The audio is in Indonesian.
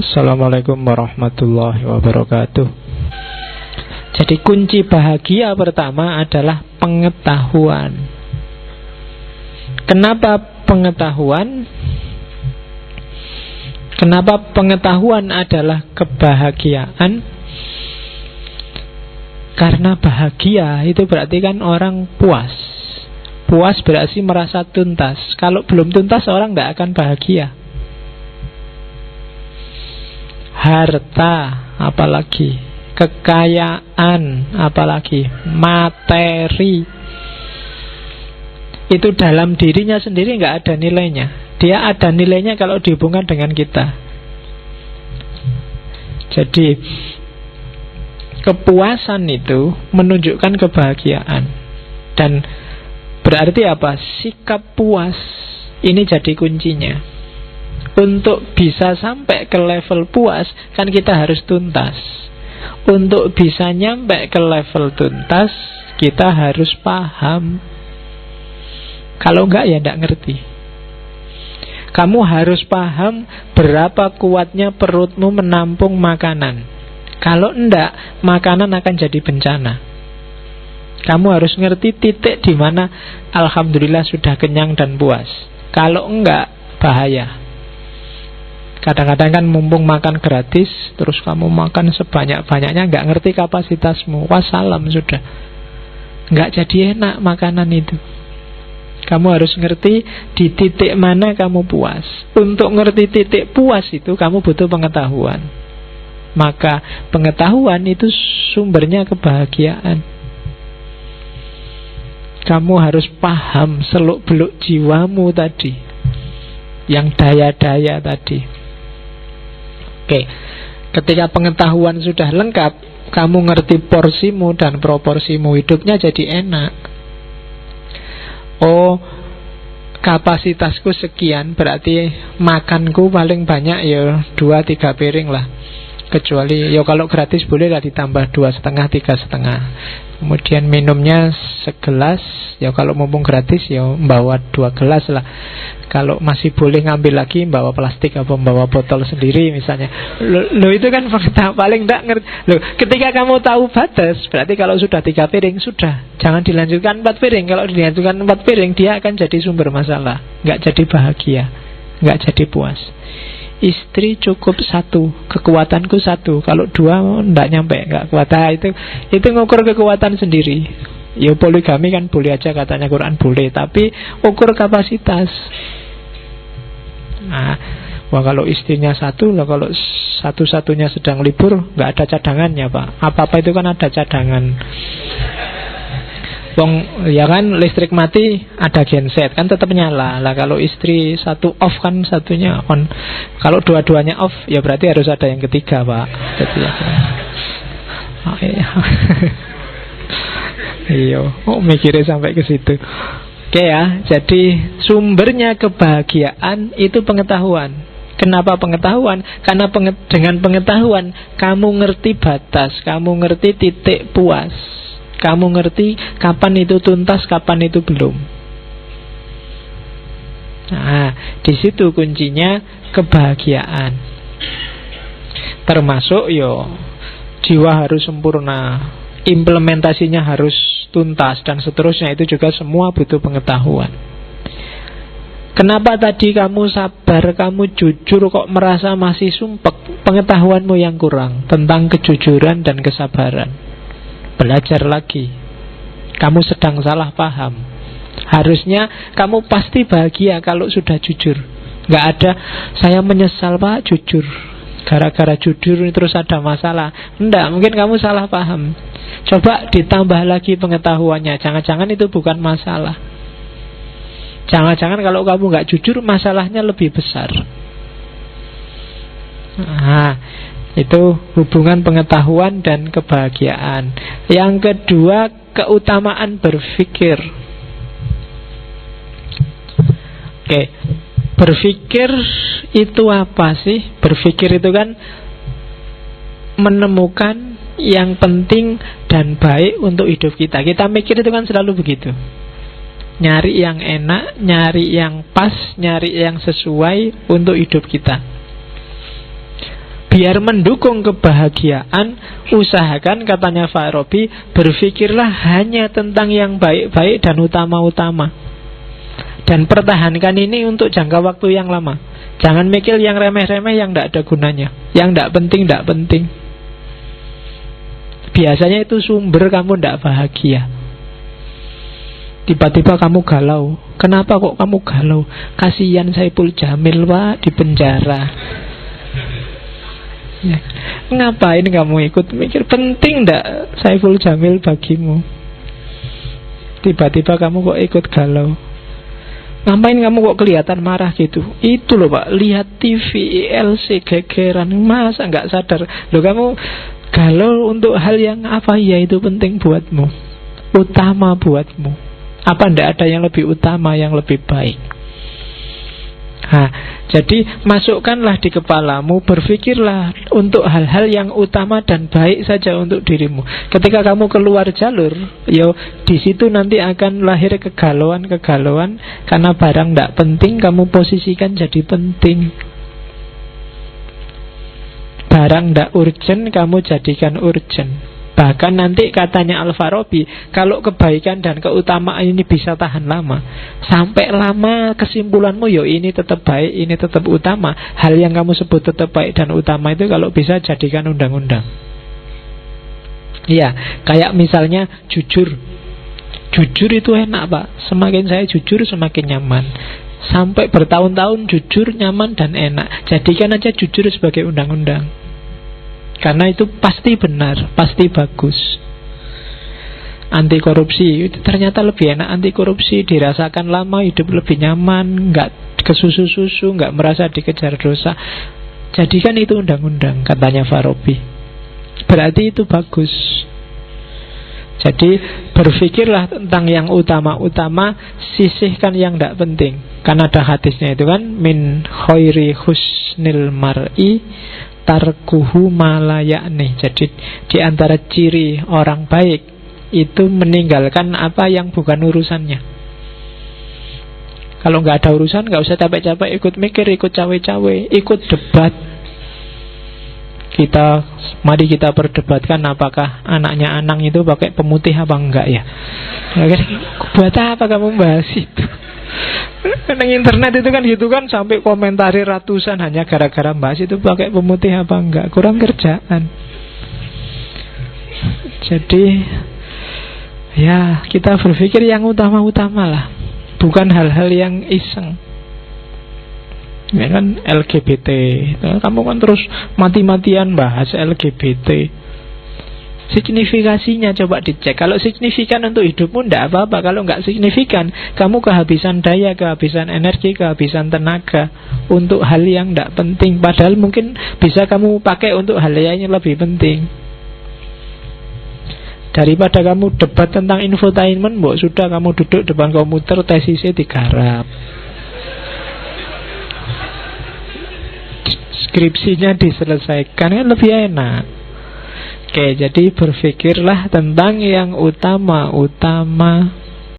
Assalamualaikum warahmatullahi wabarakatuh. Jadi kunci bahagia pertama adalah pengetahuan. Kenapa pengetahuan? Kenapa pengetahuan adalah kebahagiaan? Karena bahagia itu berarti kan orang puas. Puas berarti merasa tuntas. Kalau belum tuntas orang tidak akan bahagia. Harta, apalagi kekayaan, apalagi materi, itu dalam dirinya sendiri nggak ada nilainya. Dia ada nilainya kalau dihubungkan dengan kita. Jadi kepuasan itu menunjukkan kebahagiaan. Dan berarti apa? Sikap puas ini jadi kuncinya. Untuk bisa sampai ke level puas, kan kita harus tuntas. Untuk bisa nyampe ke level tuntas, kita harus paham. Kalau enggak ya enggak ngerti. Kamu harus paham berapa kuatnya perutmu menampung makanan. Kalau enggak, makanan akan jadi bencana. Kamu harus ngerti titik di mana alhamdulillah sudah kenyang dan puas. Kalau enggak, bahaya. Kadang-kadang kan mumpung makan gratis, terus kamu makan sebanyak-banyaknya, nggak ngerti kapasitasmu. Wassalam sudah. Nggak jadi enak makanan itu. Kamu harus ngerti di titik mana kamu puas. Untuk ngerti titik puas itu kamu butuh pengetahuan. Maka pengetahuan itu sumbernya kebahagiaan. Kamu harus paham seluk-beluk jiwamu tadi, yang daya-daya tadi. Oke, ketika pengetahuan sudah lengkap, kamu ngerti porsimu dan proporsimu, hidupnya jadi enak. Oh, kapasitasku sekian, berarti makanku paling banyak ya 2-3 piring lah. Kecuali ya kalau gratis boleh lah ditambah 2,5, 3,5. Kemudian minumnya segelas. Ya kalau mumpung gratis ya bawa 2 gelas lah. Kalau masih boleh ngambil lagi, bawa plastik atau bawa botol sendiri misalnya. Lo itu kan paling tidak ngerti. Loh, ketika kamu tahu batas, berarti kalau sudah 3 piring sudah, jangan dilanjutkan 4 piring. Kalau dilanjutkan 4 piring, dia akan jadi sumber masalah. Nggak jadi bahagia, nggak jadi puas. Istri cukup 1, kekuatanku 1. Kalau 2 enggak nyampe, enggak kuat. Nah, itu ngukur kekuatan sendiri. Ya poligami kan boleh aja, katanya Quran boleh, tapi ukur kapasitas. Nah, wah kalau istrinya 1 lah, kalau satu-satunya sedang libur, enggak ada cadangannya Pak. Apa-apa itu kan ada cadangan. Ya kan listrik mati ada genset kan tetap nyala lah. Kalau istri 1 off kan satunya on. Kalau dua-duanya off ya berarti harus ada yang ketiga Pak. Jadi ya. Iya, mikirnya sampai ke situ. Oke ya, jadi sumbernya kebahagiaan itu pengetahuan. Kenapa pengetahuan? Karena dengan pengetahuan kamu ngerti batas, kamu ngerti titik puas. Kamu ngerti kapan itu tuntas, kapan itu belum. Nah, di situ kuncinya kebahagiaan. Termasuk jiwa harus sempurna, implementasinya harus tuntas dan seterusnya. Itu juga semua butuh pengetahuan. Kenapa tadi kamu sabar, kamu jujur kok merasa masih sumpek? Pengetahuanmu yang kurang tentang kejujuran dan kesabaran. Belajar lagi. Kamu sedang salah paham. Harusnya kamu pasti bahagia kalau sudah jujur. Gak ada saya menyesal Pak jujur, gara-gara jujur terus ada masalah. Enggak, mungkin kamu salah paham. Coba ditambah lagi pengetahuannya. Jangan-jangan itu bukan masalah. Jangan-jangan kalau kamu gak jujur, masalahnya lebih besar. Nah, itu hubungan pengetahuan dan kebahagiaan. Yang kedua, keutamaan berpikir. Oke, berpikir itu apa sih? Berpikir itu kan menemukan yang penting dan baik untuk hidup kita. Kita mikir itu kan selalu begitu. Nyari yang enak, nyari yang pas, nyari yang sesuai untuk hidup kita. Biar mendukung kebahagiaan, usahakan, katanya Farabi, berpikirlah hanya tentang yang baik-baik dan utama-utama. Dan pertahankan ini untuk jangka waktu yang lama. Jangan mikir yang remeh-remeh yang tidak ada gunanya, yang tidak penting. Biasanya itu sumber kamu tidak bahagia. Tiba-tiba kamu galau. Kenapa kok kamu galau? Kasihan Saiful Jamil, Pak, di penjara. Ya. Ngapain kamu ikut mikir? Penting ndak Saiful Jamil bagimu? Tiba-tiba kamu kok ikut galau. Ngapain kamu kok kelihatan marah gitu? Itu loh Pak, lihat TV, ILC, gegeran. Masa nggak sadar? Loh kamu galau untuk hal yang apa ya itu penting buatmu, utama buatmu. Apa ndak ada yang lebih utama, yang lebih baik? Nah, jadi masukkanlah di kepalamu, berpikirlah untuk hal-hal yang utama dan baik saja untuk dirimu. Ketika kamu keluar jalur, yo di situ nanti akan lahir kegalauan karena barang tidak penting kamu posisikan jadi penting. Barang tidak urgent kamu jadikan urgent. Bahkan nanti katanya Al-Farabi, kalau kebaikan dan keutamaan ini bisa tahan lama, sampai lama kesimpulanmu, yo ini tetap baik, ini tetap utama. Hal yang kamu sebut tetap baik dan utama itu kalau bisa jadikan undang-undang. Iya, kayak misalnya jujur. Jujur itu enak Pak. Semakin saya jujur semakin nyaman. Sampai bertahun-tahun jujur, nyaman dan enak. Jadikan aja jujur sebagai undang-undang. Karena itu pasti benar, pasti bagus. Anti korupsi, ternyata lebih enak anti korupsi. Dirasakan lama, hidup lebih nyaman, nggak kesusu-susu, nggak merasa dikejar dosa. Jadikan itu undang-undang, katanya Farabi. Berarti itu bagus. Jadi berpikirlah tentang yang utama-utama, sisihkan yang tidak penting. Karena ada hadisnya itu kan, min khairi husnil mar'i tarkuhu malayakni. Jadi di antara ciri orang baik itu meninggalkan apa yang bukan urusannya. Kalau nggak ada urusan, nggak usah capek-capek ikut mikir, ikut cawe-cawe, ikut debat. Mari kita perdebatkan apakah anaknya Anang itu pakai pemutih apa enggak ya. Buat apa kamu bahas itu? Neng internet itu kan gitu kan, sampai komentari ratusan hanya gara-gara bahas itu pakai pemutih apa enggak. Kurang kerjaan. Jadi ya kita berpikir yang utama-utama lah, bukan hal-hal yang iseng. Ya kan LGBT, kamu kan terus mati-matian bahas LGBT. Signifikasinya coba dicek. Kalau signifikan untuk hidupmu tidak apa-apa. Kalau nggak signifikan, kamu kehabisan daya, kehabisan energi, kehabisan tenaga untuk hal yang tidak penting. Padahal mungkin bisa kamu pakai untuk hal yang lebih penting. Daripada kamu debat tentang infotainment, sudah kamu duduk depan komputer, tesisnya digarap, skripsinya diselesaikan, kan lebih enak. Oke, jadi berpikirlah tentang yang utama-utama.